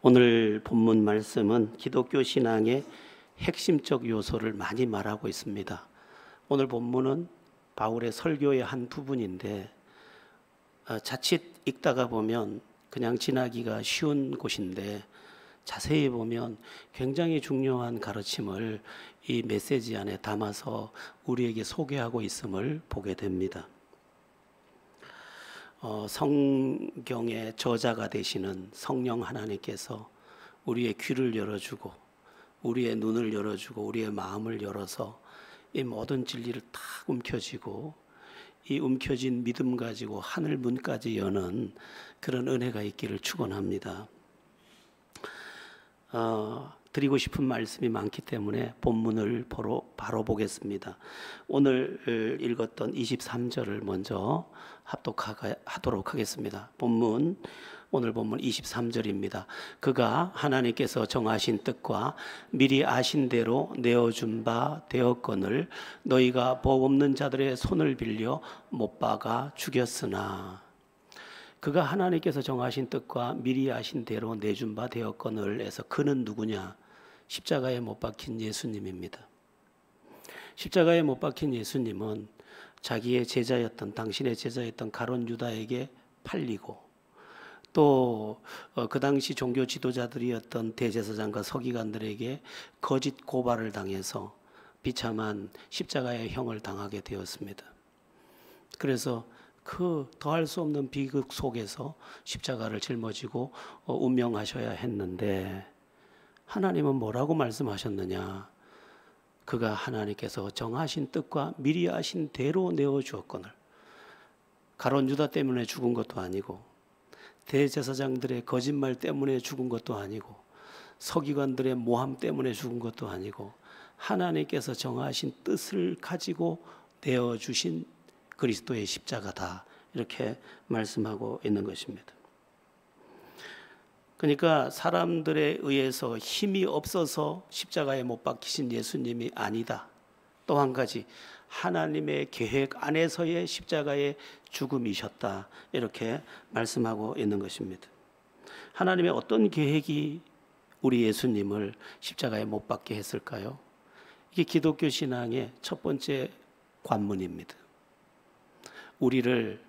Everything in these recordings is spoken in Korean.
오늘 본문 말씀은 기독교 신앙의 핵심적 요소를 많이 말하고 있습니다. 오늘 본문은 바울의 설교의 한 부분인데 자칫 읽다가 보면 그냥 지나기가 쉬운 곳인데 자세히 보면 굉장히 중요한 가르침을 이 메시지 안에 담아서 우리에게 소개하고 있음을 보게 됩니다. 성경의 저자가 되시는 성령 하나님께서 우리의 귀를 열어주고 우리의 눈을 열어주고 우리의 마음을 열어서 이 모든 진리를 탁 움켜쥐고 이 움켜진 믿음 가지고 하늘 문까지 여는 그런 은혜가 있기를 축원합니다. 드리고 싶은 말씀이 많기 때문에 본문을 바로 보겠습니다. 오늘 읽었던 23절을 먼저 합독하도록 하겠습니다. 오늘 본문 23절입니다. 그가 하나님께서 정하신 뜻과 미리 아신 대로 내어준 바 되었거늘 너희가 법 없는 자들의 손을 빌려 못 박아 죽였으나, 그가 하나님께서 정하신 뜻과 미리 아신 대로 내준 바 되었거늘 해서 그는 누구냐? 십자가에 못 박힌 예수님입니다. 십자가에 못 박힌 예수님은 자기의 제자였던, 당신의 제자였던 가룟 유다에게 팔리고 또 그 당시 종교 지도자들이었던 대제사장과 서기관들에게 거짓 고발을 당해서 비참한 십자가의 형을 당하게 되었습니다. 그래서 그 더할 수 없는 비극 속에서 십자가를 짊어지고 운명하셔야 했는데 하나님은 뭐라고 말씀하셨느냐? 그가 하나님께서 정하신 뜻과 미리 아신 대로 내어주었거늘, 가룟 유다 때문에 죽은 것도 아니고 대제사장들의 거짓말 때문에 죽은 것도 아니고 서기관들의 모함 때문에 죽은 것도 아니고 하나님께서 정하신 뜻을 가지고 내어주신 그리스도의 십자가다, 이렇게 말씀하고 있는 것입니다. 그러니까 사람들에 의해서 힘이 없어서 십자가에 못 박히신 예수님이 아니다. 또 한 가지, 하나님의 계획 안에서의 십자가의 죽음이셨다, 이렇게 말씀하고 있는 것입니다. 하나님의 어떤 계획이 우리 예수님을 십자가에 못 박게 했을까요? 이게 기독교 신앙의 첫 번째 관문입니다. 우리를,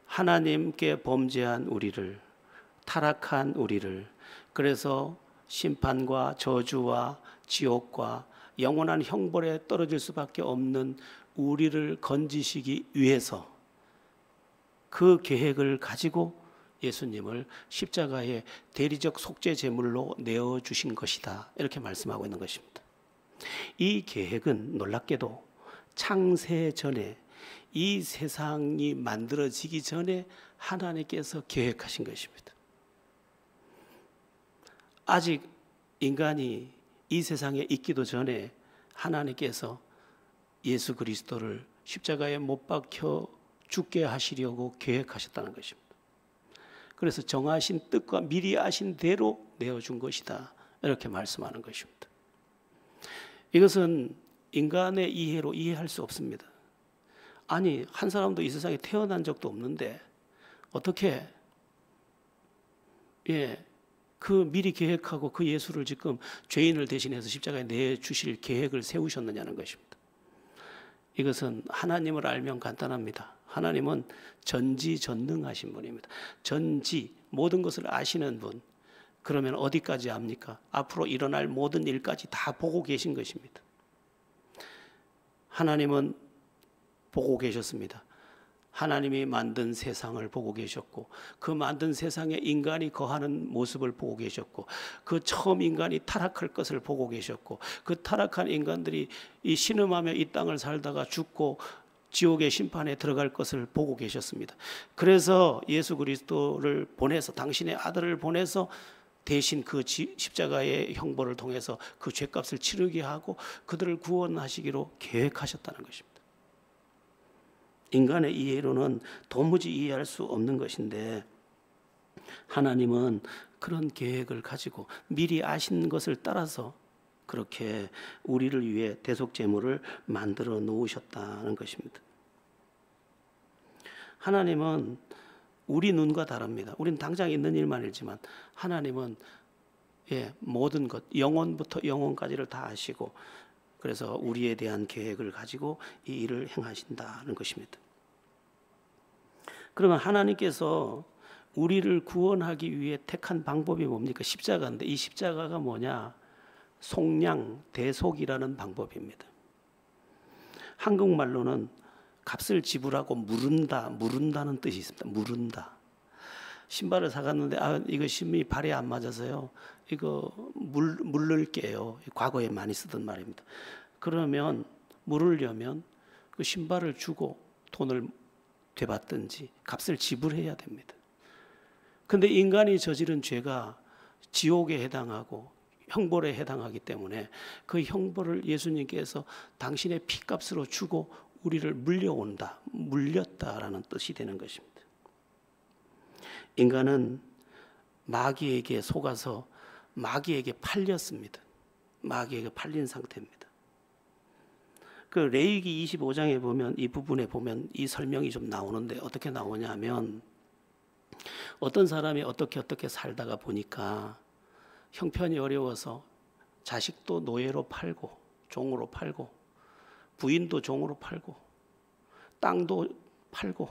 하나님께 범죄한 우리를, 타락한 우리를, 그래서 심판과 저주와 지옥과 영원한 형벌에 떨어질 수밖에 없는 우리를 건지시기 위해서 그 계획을 가지고 예수님을 십자가의 대리적 속죄 제물로 내어주신 것이다, 이렇게 말씀하고 있는 것입니다. 이 계획은 놀랍게도 창세 전에, 이 세상이 만들어지기 전에 하나님께서 계획하신 것입니다. 아직 인간이 이 세상에 있기도 전에 하나님께서 예수 그리스도를 십자가에 못 박혀 죽게 하시려고 계획하셨다는 것입니다. 그래서 정하신 뜻과 미리 아신 대로 내어준 것이다, 이렇게 말씀하는 것입니다. 이것은 인간의 이해로 이해할 수 없습니다. 아니, 한 사람도 이 세상에 태어난 적도 없는데 어떻게 그 미리 계획하고 그 예수를 지금 죄인을 대신해서 십자가에 내주실 계획을 세우셨느냐는 것입니다. 이것은 하나님을 알면 간단합니다. 하나님은 전지전능하신 분입니다. 전지, 모든 것을 아시는 분. 그러면 어디까지 압니까? 앞으로 일어날 모든 일까지 다 보고 계신 것입니다. 하나님은 보고 계셨습니다. 하나님이 만든 세상을 보고 계셨고, 그 만든 세상에 인간이 거하는 모습을 보고 계셨고, 그 처음 인간이 타락할 것을 보고 계셨고, 그 타락한 인간들이 이 신음하며 이 땅을 살다가 죽고 지옥의 심판에 들어갈 것을 보고 계셨습니다. 그래서 예수 그리스도를 보내서, 당신의 아들을 보내서 대신 그 십자가의 형벌을 통해서 그 죄값을 치르게 하고 그들을 구원하시기로 계획하셨다는 것입니다. 인간의 이해로는 도무지 이해할 수 없는 것인데 하나님은 그런 계획을 가지고 미리 아신 것을 따라서 그렇게 우리를 위해 대속제물을 만들어 놓으셨다는 것입니다. 하나님은 우리 눈과 다릅니다. 우리는 당장 있는 일만 알지만 하나님은 모든 것, 영혼부터 영혼까지를 다 아시고, 그래서 우리에 대한 계획을 가지고 이 일을 행하신다는 것입니다. 그러면 하나님께서 우리를 구원하기 위해 택한 방법이 뭡니까? 십자가인데, 이 십자가가 뭐냐? 속량, 대속이라는 방법입니다. 한국말로는 값을 지불하고 무른다는 뜻이 있습니다. 무른다. 신발을 사갔는데 이거 신이 발에 안 맞아서요, 이거 물를게요. 과거에 많이 쓰던 말입니다. 그러면 물으려면 그 신발을 주고 돈을 되받든지 값을 지불해야 됩니다. 근데 인간이 저지른 죄가 지옥에 해당하고 형벌에 해당하기 때문에 그 형벌을 예수님께서 당신의 피값으로 주고 우리를 물렸다라는 뜻이 되는 것입니다. 인간은 마귀에게 속아서 마귀에게 팔렸습니다. 마귀에게 팔린 상태입니다. 그 레위기 25장에 보면, 이 부분에 보면 이 설명이 좀 나오는데, 어떻게 나오냐면, 어떤 사람이 어떻게 살다가 보니까 형편이 어려워서 자식도 노예로 팔고, 종으로 팔고, 부인도 종으로 팔고, 땅도 팔고,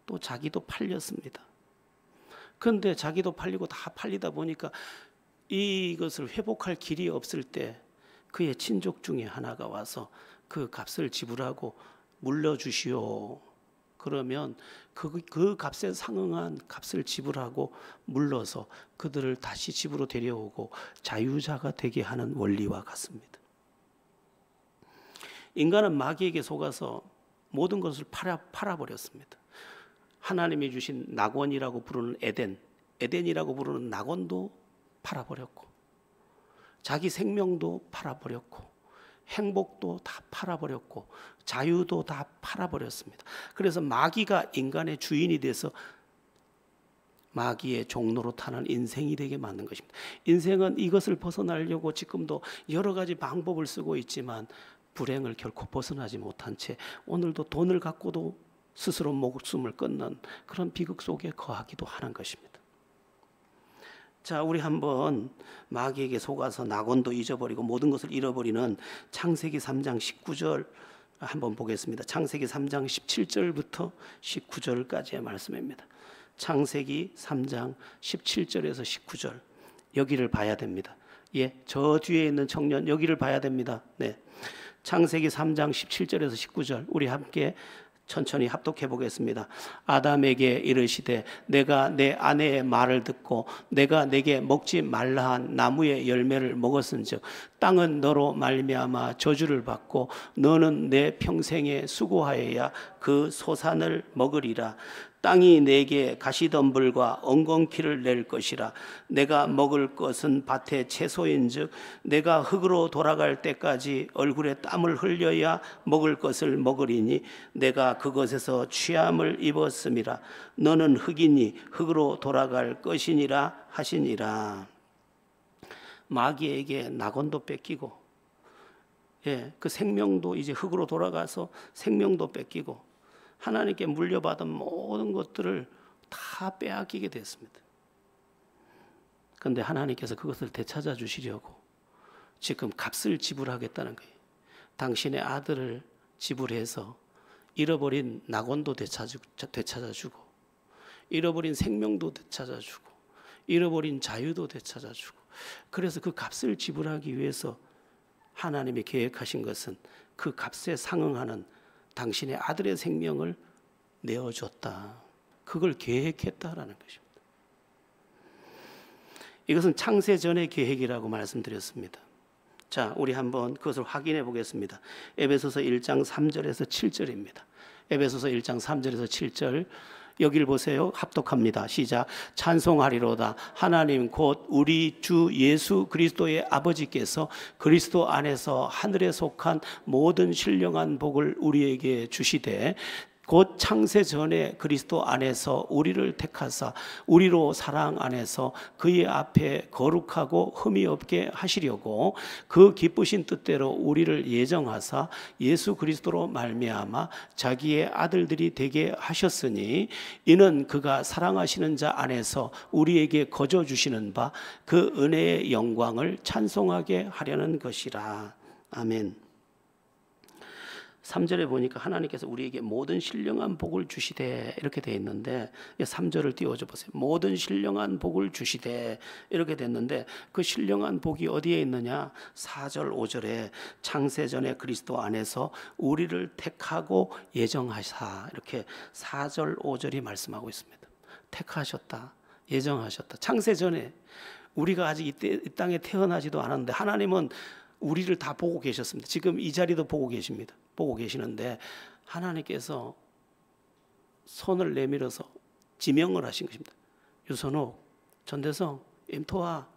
또 자기도 팔렸습니다. 그런데 자기도 팔리고 다 팔리다 보니까 이것을 회복할 길이 없을 때 그의 친족 중에 하나가 와서 그 값을 지불하고 물려주시오. 그러면 그 값에 상응한 값을 지불하고 물러서 그들을 다시 집으로 데려오고 자유자가 되게 하는 원리와 같습니다. 인간은 마귀에게 속아서 모든 것을 팔아버렸습니다. 하나님이 주신 낙원이라고 부르는 에덴이라고 부르는 낙원도 팔아버렸고, 자기 생명도 팔아버렸고, 행복도 다 팔아버렸고, 자유도 다 팔아버렸습니다. 그래서 마귀가 인간의 주인이 돼서 마귀의 종로로 타는 인생이 되게 만든 것입니다. 인생은 이것을 벗어나려고 지금도 여러 가지 방법을 쓰고 있지만 불행을 결코 벗어나지 못한 채 오늘도 돈을 갖고도 스스로 목숨을 끊는 그런 비극 속에 거하기도 하는 것입니다. 자, 우리 한번 마귀에게 속아서 낙원도 잊어버리고 모든 것을 잃어버리는 창세기 3장 19절 한번 보겠습니다. 창세기 3장 17절부터 19절까지의 말씀입니다. 창세기 3장 17절에서 19절, 여기를 봐야 됩니다. 저 뒤에 있는 청년, 여기를 봐야 됩니다. 창세기 3장 17절에서 19절 우리 함께 천천히 합독해 보겠습니다. 아담에게 이르시되 내가 내 아내의 말을 듣고 내가 내게 먹지 말라 한 나무의 열매를 먹었은즉 땅은 너로 말미암아 저주를 받고 너는 내 평생에 수고하여야 그 소산을 먹으리라. 땅이 내게 가시덤불과 엉겅퀴를 낼 것이라. 내가 먹을 것은 밭의 채소인즉 내가 흙으로 돌아갈 때까지 얼굴에 땀을 흘려야 먹을 것을 먹으리니 내가 그것에서 취함을 입었음이라. 너는 흙이니 흙으로 돌아갈 것이니라 하시니라. 마귀에게 낙원도 뺏기고, 그 생명도 이제 흙으로 돌아가서 생명도 뺏기고 하나님께 물려받은 모든 것들을 다 빼앗기게 됐습니다. 그런데 하나님께서 그것을 되찾아 주시려고 지금 값을 지불하겠다는 거예요. 당신의 아들을 지불해서 잃어버린 낙원도 되찾아주고, 잃어버린 생명도 되찾아주고, 잃어버린 자유도 되찾아주고, 그래서 그 값을 지불하기 위해서 하나님이 계획하신 것은 그 값에 상응하는 당신의 아들의 생명을 내어줬다. 그걸 계획했다라는 것입니다. 이것은 창세 전의 계획이라고 말씀드렸습니다. 자, 우리 한번 그것을 확인해 보겠습니다. 에베소서 1장 3절에서 7절입니다. 에베소서 1장 3절에서 7절 여기를 보세요. 합독합니다. 시작. 찬송하리로다. 하나님 곧 우리 주 예수 그리스도의 아버지께서 그리스도 안에서 하늘에 속한 모든 신령한 복을 우리에게 주시되 곧 창세 전에 그리스도 안에서 우리를 택하사 우리로 사랑 안에서 그의 앞에 거룩하고 흠이 없게 하시려고 그 기쁘신 뜻대로 우리를 예정하사 예수 그리스도로 말미암아 자기의 아들들이 되게 하셨으니 이는 그가 사랑하시는 자 안에서 우리에게 거저 주시는 바 그 은혜의 영광을 찬송하게 하려는 것이라. 아멘. 3절에 보니까 하나님께서 우리에게 모든 신령한 복을 주시되 이렇게 되어 있는데 3절을 띄워줘 보세요. 모든 신령한 복을 주시되 이렇게 됐는데 그 신령한 복이 어디에 있느냐? 4절 5절에 창세전에 그리스도 안에서 우리를 택하고 예정하사 이렇게 4절 5절이 말씀하고 있습니다. 택하셨다, 예정하셨다. 창세전에 우리가 아직 이 땅에 태어나지도 않았는데 하나님은 우리를 다 보고 계셨습니다. 지금 이 자리도 보고 계십니다. 보고 계시는데 하나님께서 손을 내밀어서 지명을 하신 것입니다. 유선옥, 전대성, 임토아,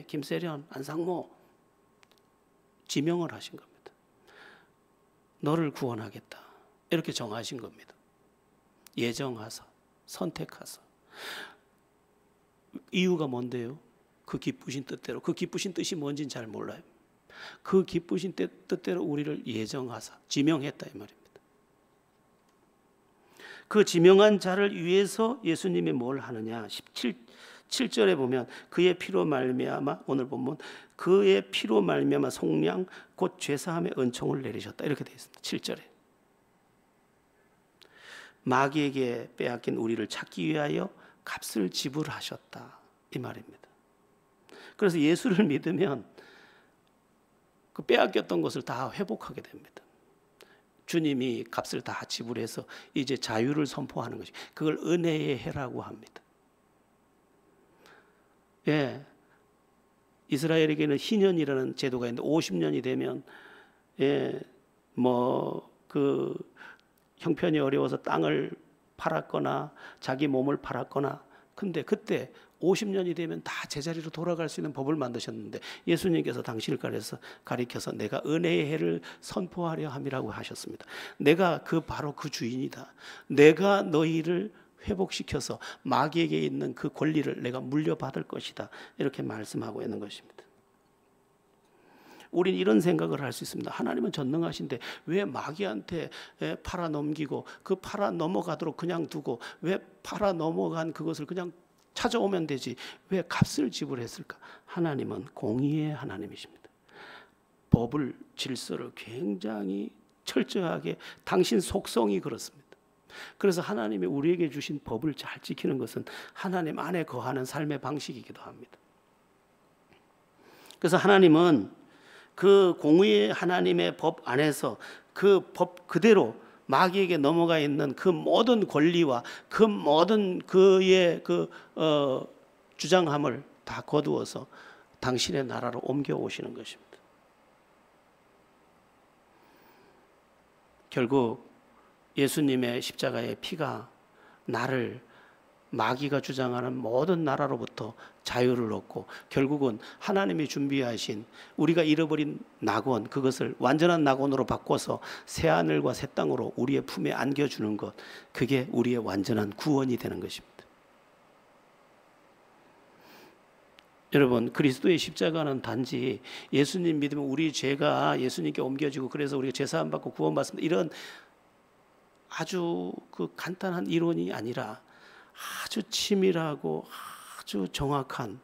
김세련, 안상모 지명을 하신 겁니다. 너를 구원하겠다 이렇게 정하신 겁니다. 예정하사, 선택하사. 이유가 뭔데요? 그 기쁘신 뜻대로. 그 기쁘신 뜻이 뭔지는 잘 몰라요. 그 기쁘신 뜻대로 우리를 예정하사 지명했다 이 말입니다. 그 지명한 자를 위해서 예수님이 뭘 하느냐? 7절에 보면 그의 피로 말미암아, 오늘 본문 그의 피로 말미암아 속량 곧 죄사함의 은총을 내리셨다 이렇게 되어 있습니다. 7절에 마귀에게 빼앗긴 우리를 찾기 위하여 값을 지불하셨다 이 말입니다. 그래서 예수를 믿으면 그 빼앗겼던 것을 다 회복하게 됩니다. 주님이 값을 다 지불해서 이제 자유를 선포하는 것이, 그걸 은혜의 해라고 합니다. 예, 이스라엘에게는 희년이라는 제도가 있는데 50년이 되면 그 형편이 어려워서 땅을 팔았거나 자기 몸을 팔았거나, 근데 그때 50년이 되면 다 제자리로 돌아갈 수 있는 법을 만드셨는데 예수님께서 당신을 가리켜서 내가 은혜의 해를 선포하려 함이라고 하셨습니다. 내가 바로 그 주인이다. 내가 너희를 회복시켜서 마귀에게 있는 그 권리를 내가 물려받을 것이다. 이렇게 말씀하고 있는 것입니다. 우린 이런 생각을 할 수 있습니다. 하나님은 전능하신데 왜 마귀한테 팔아 넘기고 그 팔아 넘어가도록 그냥 두고, 왜 팔아 넘어간 그것을 그냥 찾아오면 되지 왜 값을 지불했을까? 하나님은 공의의 하나님이십니다. 법을, 질서를 굉장히 철저하게, 당신 속성이 그렇습니다. 그래서 하나님이 우리에게 주신 법을 잘 지키는 것은 하나님 안에 거하는 삶의 방식이기도 합니다. 그래서 하나님은 그 공의의 하나님의 법 안에서 그 법 그대로 마귀에게 넘어가 있는 그 모든 권리와 그 모든 그의 주장함을 다 거두어서 당신의 나라로 옮겨 오시는 것입니다. 결국 예수님의 십자가의 피가 나를 마귀가 주장하는 모든 나라로부터 자유를 얻고 결국은 하나님이 준비하신 우리가 잃어버린 낙원, 그것을 완전한 낙원으로 바꿔서 새하늘과 새 땅으로 우리의 품에 안겨주는 것, 그게 우리의 완전한 구원이 되는 것입니다. 여러분, 그리스도의 십자가는 단지 예수님 믿으면 우리 죄가 예수님께 옮겨지고 그래서 우리가 제사함 받고 구원받습니다, 이런 아주 그 간단한 이론이 아니라 아주 치밀하고 아주 정확한,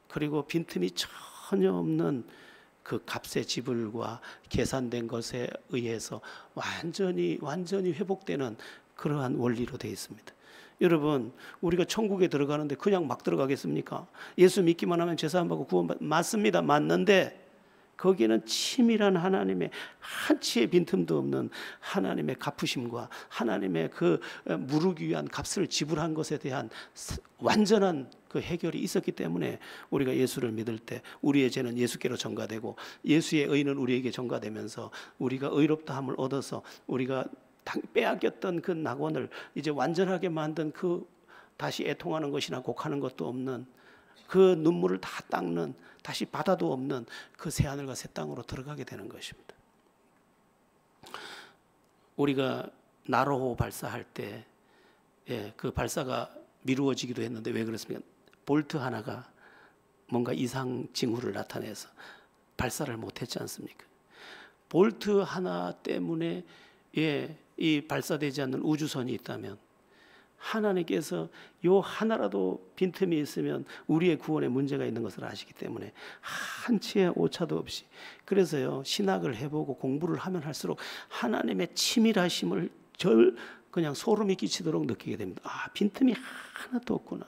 그리고 빈틈이 전혀 없는 그 값의 지불과 계산된 것에 의해서 완전히 회복되는 그러한 원리로 되어 있습니다. 여러분, 우리가 천국에 들어가는데 그냥 막 들어가겠습니까? 예수 믿기만 하면 제사함 받고 구원받, 맞습니다. 맞는데 거기에는 치밀한 하나님의 한치의 빈틈도 없는 하나님의 갚으심과 하나님의 그 무르기 위한 값을 지불한 것에 대한 완전한 그 해결이 있었기 때문에 우리가 예수를 믿을 때 우리의 죄는 예수께로 전가되고 예수의 의는 우리에게 전가되면서 우리가 의롭다함을 얻어서 우리가 빼앗겼던 그 낙원을 이제 완전하게 만든, 그 다시 애통하는 것이나 곡하는 것도 없는, 그 눈물을 다 닦는, 다시 바다도 없는 그 새하늘과 새 땅으로 들어가게 되는 것입니다. 우리가 나로호 발사할 때 그 발사가 미루어지기도 했는데 왜 그렇습니까? 볼트 하나가 뭔가 이상 징후를 나타내서 발사를 못했지 않습니까? 볼트 하나 때문에 이 발사되지 않는 우주선이 있다면 하나님께서 요 하나라도 빈틈이 있으면 우리의 구원에 문제가 있는 것을 아시기 때문에 한치의 오차도 없이, 그래서요 신학을 해보고 공부를 하면 할수록 하나님의 치밀하심을 그냥 소름이 끼치도록 느끼게 됩니다. 아, 빈틈이 하나도 없구나.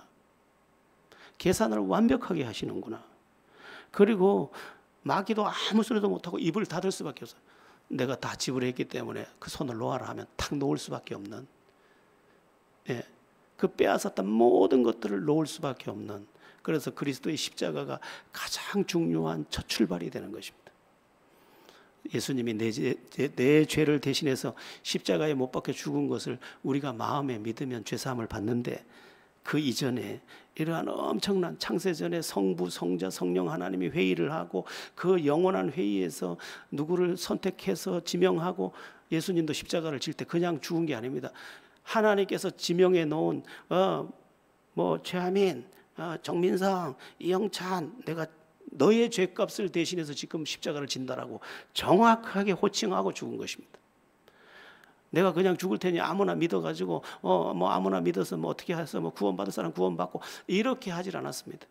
계산을 완벽하게 하시는구나. 그리고 마귀도 아무 소리도 못하고 입을 닫을 수밖에 없어. 내가 다 지불했기 때문에 그 손을 놓아라 하면 탁 놓을 수밖에 없는, 그 빼앗았던 모든 것들을 놓을 수밖에 없는, 그래서 그리스도의 십자가가 가장 중요한 첫 출발이 되는 것입니다. 예수님이 내 죄를 대신해서 십자가에 못 박혀 죽은 것을 우리가 마음에 믿으면 죄사함을 받는데, 그 이전에 이러한 엄청난 창세전에 성부, 성자, 성령 하나님이 회의를 하고 그 영원한 회의에서 누구를 선택해서 지명하고, 예수님도 십자가를 질 때 그냥 죽은 게 아닙니다. 하나님께서 지명해 놓은 최하민, 정민상, 이영찬, 내가 너의 죄값을 대신해서 지금 십자가를 진다라고 정확하게 호칭하고 죽은 것입니다. 내가 그냥 죽을 테니 아무나 믿어가지고 아무나 믿어서 어떻게 해서 구원받을 사람 구원받고 이렇게 하질 않았습니다.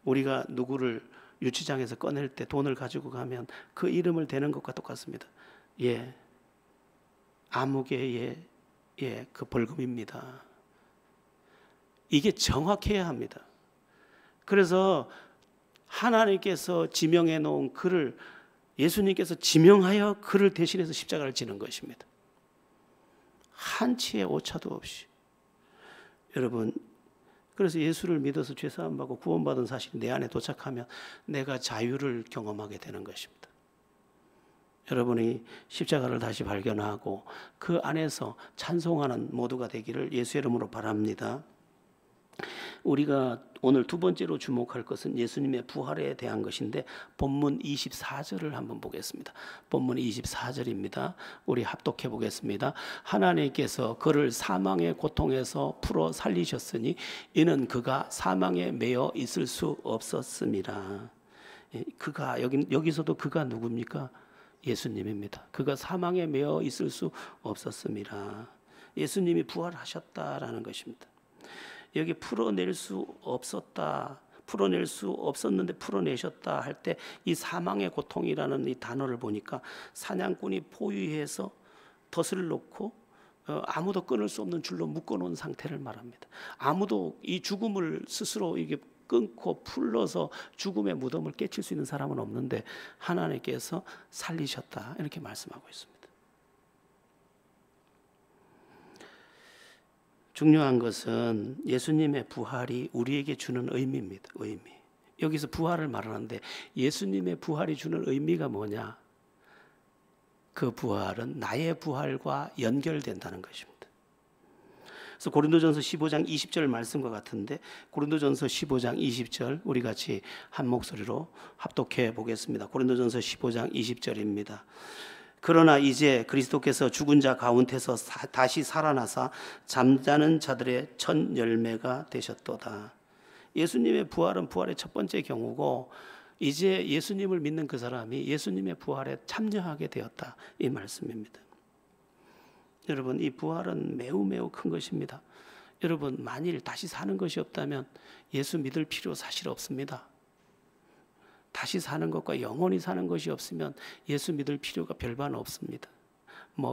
우리가 누구를 유치장에서 꺼낼 때 돈을 가지고 가면 그 이름을 대는 것과 똑같습니다. 아무개의 그 벌금입니다. 이게 정확해야 합니다. 그래서 하나님께서 지명해 놓은 그를, 예수님께서 지명하여 그를 대신해서 십자가를 지는 것입니다. 한치의 오차도 없이. 여러분, 그래서 예수를 믿어서 죄사함 받고 구원받은 사실이 내 안에 도착하면 내가 자유를 경험하게 되는 것입니다. 여러분이 십자가를 다시 발견하고 그 안에서 찬송하는 모두가 되기를 예수의 이름으로 바랍니다. 우리가 오늘 두 번째로 주목할 것은 예수님의 부활에 대한 것인데, 본문 24절을 한번 보겠습니다. 본문 24절입니다. 우리 합독해 보겠습니다. 하나님께서 그를 사망의 고통에서 풀어 살리셨으니 이는 그가 사망에 매여 있을 수 없었습니다. 그가, 여기서도 그가 누굽니까? 예수님입니다. 그가 사망에 매여 있을 수 없었습니다. 예수님이 부활하셨다라는 것입니다. 여기 풀어낼 수 없었다, 풀어낼 수 없었는데 풀어내셨다 할 때 이 사망의 고통이라는 이 단어를 보니까 사냥꾼이 포위해서 덫을 놓고 아무도 끊을 수 없는 줄로 묶어놓은 상태를 말합니다. 아무도 이 죽음을 스스로 이게 끊고 풀러서 죽음의 무덤을 깨칠 수 있는 사람은 없는데 하나님께서 살리셨다, 이렇게 말씀하고 있습니다. 중요한 것은 예수님의 부활이 우리에게 주는 의미입니다. 의미. 여기서 부활을 말하는데 예수님의 부활이 주는 의미가 뭐냐? 그 부활은 나의 부활과 연결된다는 것입니다. 그래서 고린도전서 15장 20절 말씀과 같은데, 고린도전서 15장 20절 우리 같이 한 목소리로 합독해 보겠습니다. 고린도전서 15장 20절입니다. 그러나 이제 그리스도께서 죽은 자 가운데서 다시 살아나사 잠자는 자들의 첫 열매가 되셨도다. 예수님의 부활은 부활의 첫 번째 경우고, 이제 예수님을 믿는 그 사람이 예수님의 부활에 참여하게 되었다, 이 말씀입니다. 여러분, 이 부활은 매우 매우 큰 것입니다. 여러분, 만일 다시 사는 것이 없다면 예수 믿을 필요 사실 없습니다. 다시 사는 것과 영원히 사는 것이 없으면 예수 믿을 필요가 별반 없습니다.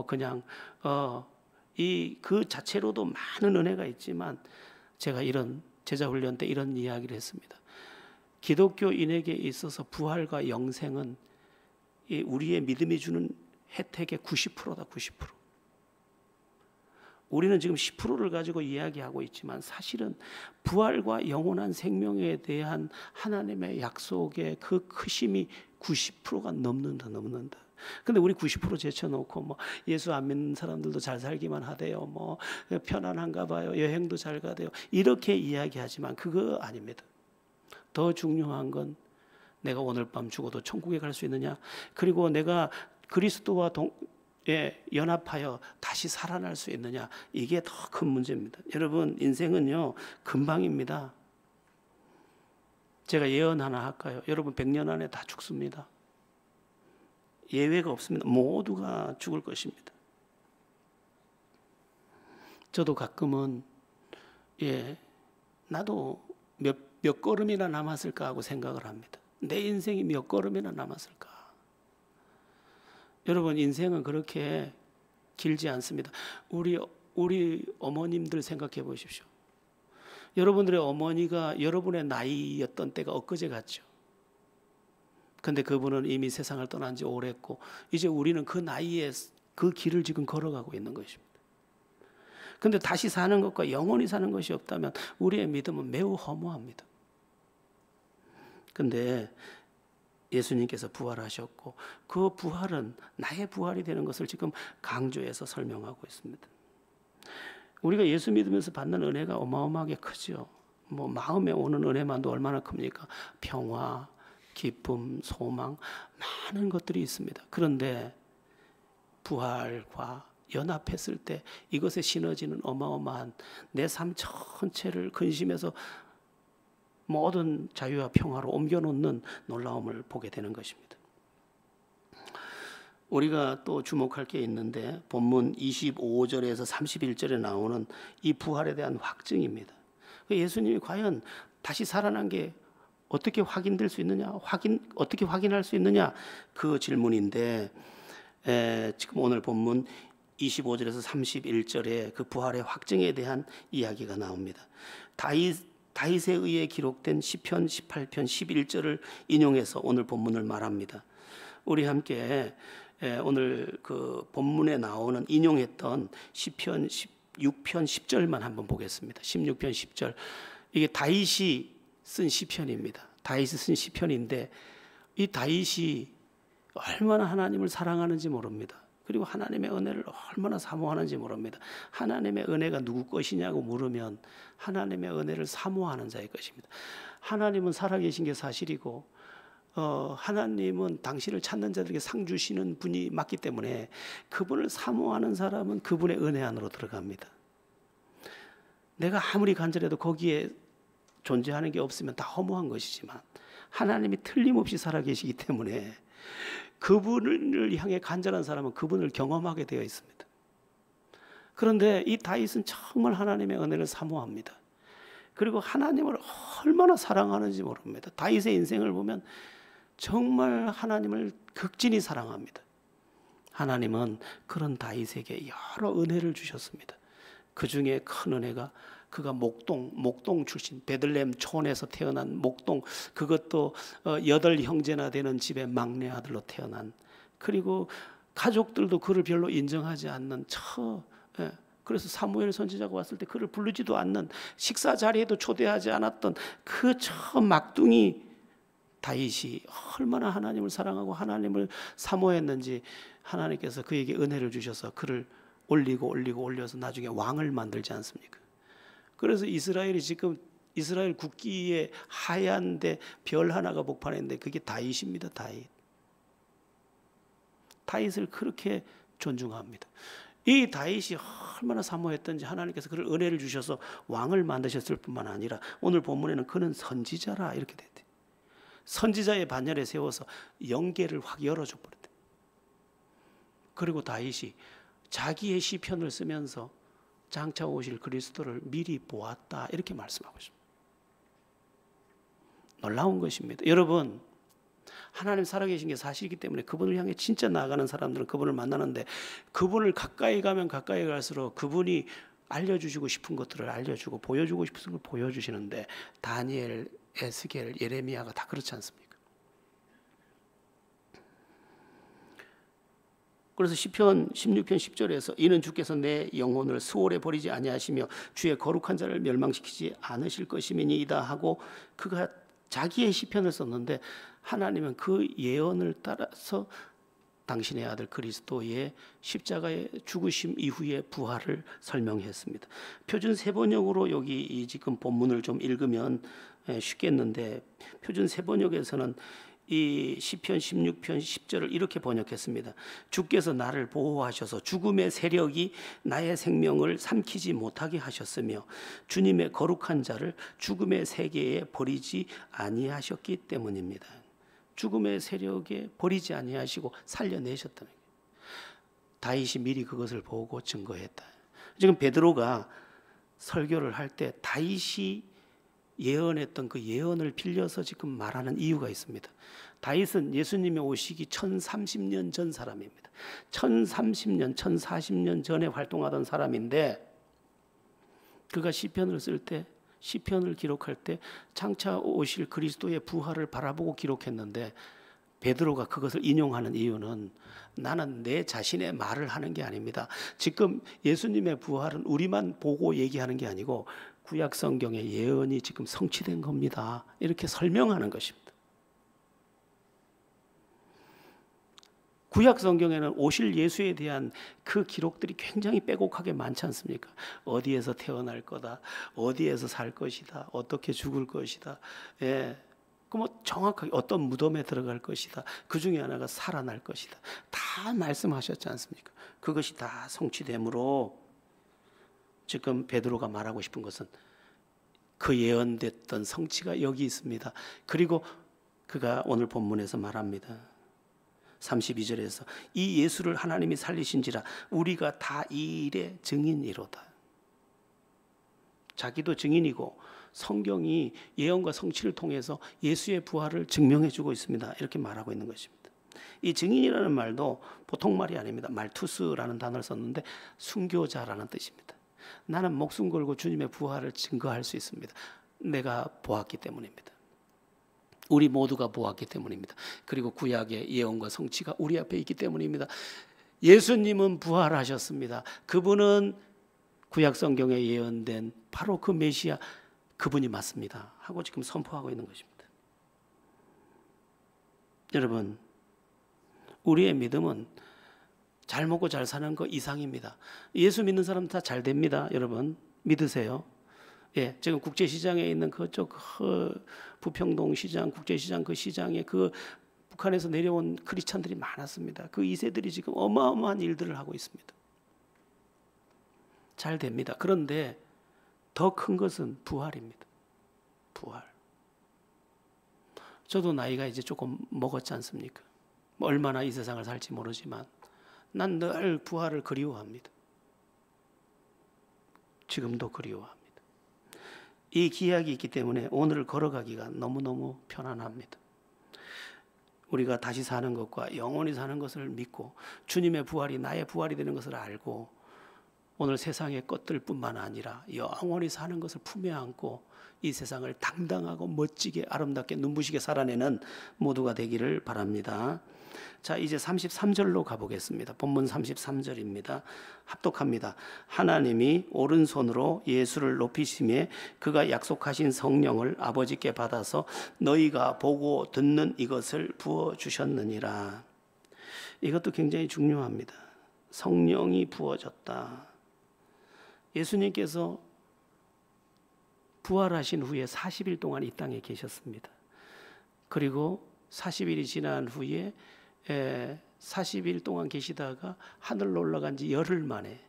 그냥 그 자체로도 많은 은혜가 있지만, 제가 이런 제자 훈련 때 이런 이야기를 했습니다. 기독교인에게 있어서 부활과 영생은 우리의 믿음이 주는 혜택의 90%다. 90%. 우리는 지금 10%를 가지고 이야기하고 있지만 사실은 부활과 영원한 생명에 대한 하나님의 약속의 그 크심이 90%가 넘는다. 근데 우리 90% 제쳐놓고 예수 안 믿는 사람들도 잘 살기만 하대요. 편안한가 봐요. 여행도 잘 가대요. 이렇게 이야기하지만 그거 아닙니다. 더 중요한 건 내가 오늘 밤 죽어도 천국에 갈 수 있느냐, 그리고 내가 그리스도와 연합하여 다시 살아날 수 있느냐, 이게 더 큰 문제입니다. 여러분, 인생은요 금방입니다. 제가 예언 하나 할까요? 여러분 100년 안에 다 죽습니다. 예외가 없습니다. 모두가 죽을 것입니다. 저도 가끔은 나도 몇 걸음이나 남았을까 하고 생각을 합니다. 내 인생이 몇 걸음이나 남았을까? 여러분, 인생은 그렇게 길지 않습니다. 우리 어머님들 생각해 보십시오. 여러분들의 어머니가 여러분의 나이였던 때가 엊그제 같죠. 근데 그분은 이미 세상을 떠난 지 오래했고, 이제 우리는 그 나이에 그 길을 지금 걸어가고 있는 것입니다. 근데 다시 사는 것과 영원히 사는 것이 없다면 우리의 믿음은 매우 허무합니다. 근데 예수님께서 부활하셨고, 그 부활은 나의 부활이 되는 것을 지금 강조해서 설명하고 있습니다. 우리가 예수 믿으면서 받는 은혜가 어마어마하게 크죠. 마음에 오는 은혜만도 얼마나 큽니까? 평화, 기쁨, 소망, 많은 것들이 있습니다. 그런데 부활과 연합했을 때 이것에 시너지는 어마어마한 내 삶 전체를 근심해서 모든 자유와 평화로 옮겨놓는 놀라움을 보게 되는 것입니다. 우리가 또 주목할 게 있는데, 본문 25절에서 31절에 나오는 이 부활에 대한 확증입니다. 예수님이 과연 다시 살아난 게 어떻게 확인될 수 있느냐, 어떻게 확인할 수 있느냐, 그 질문인데, 지금 오늘 본문 25절에서 31절에 그 부활의 확증에 대한 이야기가 나옵니다. 다윗에 의해 기록된 시편 18편 11절을 인용해서 오늘 본문을 말합니다. 우리 함께 오늘 그 본문에 나오는 인용했던 시편 16편 10절만 한번 보겠습니다. 16편 10절. 이게 다윗이 쓴 시편입니다. 다윗이 쓴 시편인데, 이 다윗이 얼마나 하나님을 사랑하는지 모릅니다. 그리고 하나님의 은혜를 얼마나 사모하는지 모릅니다. 하나님의 은혜가 누구 것이냐고 물으면 하나님의 은혜를 사모하는 자의 것입니다. 하나님은 살아계신 게 사실이고, 하나님은 당신을 찾는 자들에게 상 주시는 분이 맞기 때문에 그분을 사모하는 사람은 그분의 은혜 안으로 들어갑니다. 내가 아무리 간절해도 거기에 존재하는 게 없으면 다 허무한 것이지만, 하나님이 틀림없이 살아계시기 때문에 그분을 향해 간절한 사람은 그분을 경험하게 되어 있습니다. 그런데 이 다윗은 정말 하나님의 은혜를 사모합니다. 그리고 하나님을 얼마나 사랑하는지 모릅니다. 다윗의 인생을 보면 정말 하나님을 극진히 사랑합니다. 하나님은 그런 다윗에게 여러 은혜를 주셨습니다. 그 중에 큰 은혜가 그가 목동 출신, 베들레헴 촌에서 태어난 목동, 그것도 8형제나 되는 집의 막내 아들로 태어난, 그리고 가족들도 그를 별로 인정하지 않는 그래서 사무엘 선지자가 왔을 때 그를 부르지도 않는, 식사 자리에도 초대하지 않았던 그 막둥이 다윗이 얼마나 하나님을 사랑하고 하나님을 사모했는지 하나님께서 그에게 은혜를 주셔서 그를 올려서 나중에 왕을 만들지 않습니까? 그래서 이스라엘이 지금 이스라엘 국기에 하얀데 별 하나가 복판했는데 그게 다윗입니다. 다윗을 그렇게 존중합니다. 이 다윗이 얼마나 사모했던지 하나님께서 그를 은혜를 주셔서 왕을 만드셨을 뿐만 아니라 오늘 본문에는 그는 선지자라 이렇게 됐대요. 선지자의 반열에 세워서 영계를 확 열어줘 버렸대. 그리고 다윗이 자기의 시편을 쓰면서 장차 오실 그리스도를 미리 보았다 이렇게 말씀하고 있습니다. 놀라운 것입니다. 여러분, 하나님 살아계신 게 사실이기 때문에 그분을 향해 진짜 나아가는 사람들은 그분을 만나는데, 그분을 가까이 가면 가까이 갈수록 그분이 알려주시고 싶은 것들을 알려주고 보여주고 싶은 걸 보여주시는데, 다니엘, 에스겔, 예레미야가 다 그렇지 않습니까? 그래서 시편 16편 10절에서 이는 주께서 내 영혼을 수월에 버리지 아니하시며 주의 거룩한 자를 멸망시키지 않으실 것임이니이다 하고 그가 자기의 시편을 썼는데, 하나님은 그 예언을 따라서 당신의 아들 그리스도의 십자가의 죽으심 이후의 부활을 설명했습니다. 표준 세번역으로 여기 지금 본문을 좀 읽으면 쉽겠는데, 표준 세번역에서는 이 시편 16편 10절을 이렇게 번역했습니다. 주께서 나를 보호하셔서 죽음의 세력이 나의 생명을 삼키지 못하게 하셨으며 주님의 거룩한 자를 죽음의 세계에 버리지 아니하셨기 때문입니다. 죽음의 세력에 버리지 아니하시고 살려내셨다는 거예요. 다윗이 미리 그것을 보고 증거했다. 지금 베드로가 설교를 할 때 다윗이 예언했던 그 예언을 빌려서 지금 말하는 이유가 있습니다. 다윗은 예수님이 오시기 1030년 전 사람입니다. 1030년, 1040년 전에 활동하던 사람인데 그가 시편을 쓸 때, 시편을 기록할 때 장차 오실 그리스도의 부활을 바라보고 기록했는데 베드로가 그것을 인용하는 이유는 나는 내 자신의 말을 하는 게 아닙니다. 지금 예수님의 부활은 우리만 보고 얘기하는 게 아니고 구약 성경의 예언이 지금 성취된 겁니다. 이렇게 설명하는 것입니다. 구약 성경에는 오실 예수에 대한 그 기록들이 굉장히 빼곡하게 많지 않습니까? 어디에서 태어날 거다, 어디에서 살 것이다, 어떻게 죽을 것이다. 예. 그 뭐 정확하게 어떤 무덤에 들어갈 것이다. 그 중에 하나가 살아날 것이다. 다 말씀하셨지 않습니까? 그것이 다 성취됨으로 지금 베드로가 말하고 싶은 것은 그 예언됐던 성취가 여기 있습니다. 그리고 그가 오늘 본문에서 말합니다. 32절에서 이 예수를 하나님이 살리신지라 우리가 다 이 일의 증인이로다. 자기도 증인이고 성경이 예언과 성취를 통해서 예수의 부활을 증명해 주고 있습니다. 이렇게 말하고 있는 것입니다. 이 증인이라는 말도 보통 말이 아닙니다. 말투스라는 단어를 썼는데 순교자라는 뜻입니다. 나는 목숨 걸고 주님의 부활을 증거할 수 있습니다. 내가 보았기 때문입니다. 우리 모두가 보았기 때문입니다. 그리고 구약의 예언과 성취가 우리 앞에 있기 때문입니다. 예수님은 부활하셨습니다. 그분은 구약 성경에 예언된 바로 그 메시아, 그분이 맞습니다 하고 지금 선포하고 있는 것입니다. 여러분, 우리의 믿음은 잘 먹고 잘 사는 거 이상입니다. 예수 믿는 사람 다 잘 됩니다. 여러분 믿으세요? 예, 지금 국제시장에 있는 그쪽 부평동 시장, 국제시장 그 시장에 그 북한에서 내려온 크리스찬들이 많았습니다. 그 2세들이 지금 어마어마한 일들을 하고 있습니다. 잘 됩니다. 그런데 더 큰 것은 부활입니다. 부활. 저도 나이가 이제 조금 먹었지 않습니까? 얼마나 이 세상을 살지 모르지만 난 늘 부활을 그리워합니다. 지금도 그리워합니다. 이 기약이 있기 때문에 오늘을 걸어가기가 너무너무 편안합니다. 우리가 다시 사는 것과 영원히 사는 것을 믿고 주님의 부활이 나의 부활이 되는 것을 알고 오늘 세상의 것들뿐만 아니라 영원히 사는 것을 품에 안고 이 세상을 당당하고 멋지게 아름답게 눈부시게 살아내는 모두가 되기를 바랍니다. 자, 이제 33절로 가보겠습니다. 본문 33절입니다. 합독합니다. 하나님이 오른손으로 예수를 높이심에 그가 약속하신 성령을 아버지께 받아서 너희가 보고 듣는 이것을 부어주셨느니라. 이것도 굉장히 중요합니다. 성령이 부어졌다. 예수님께서 부활하신 후에 40일 동안 이 땅에 계셨습니다. 그리고 40일이 지난 후에 40일 동안 계시다가 하늘로 올라간 지 열흘 만에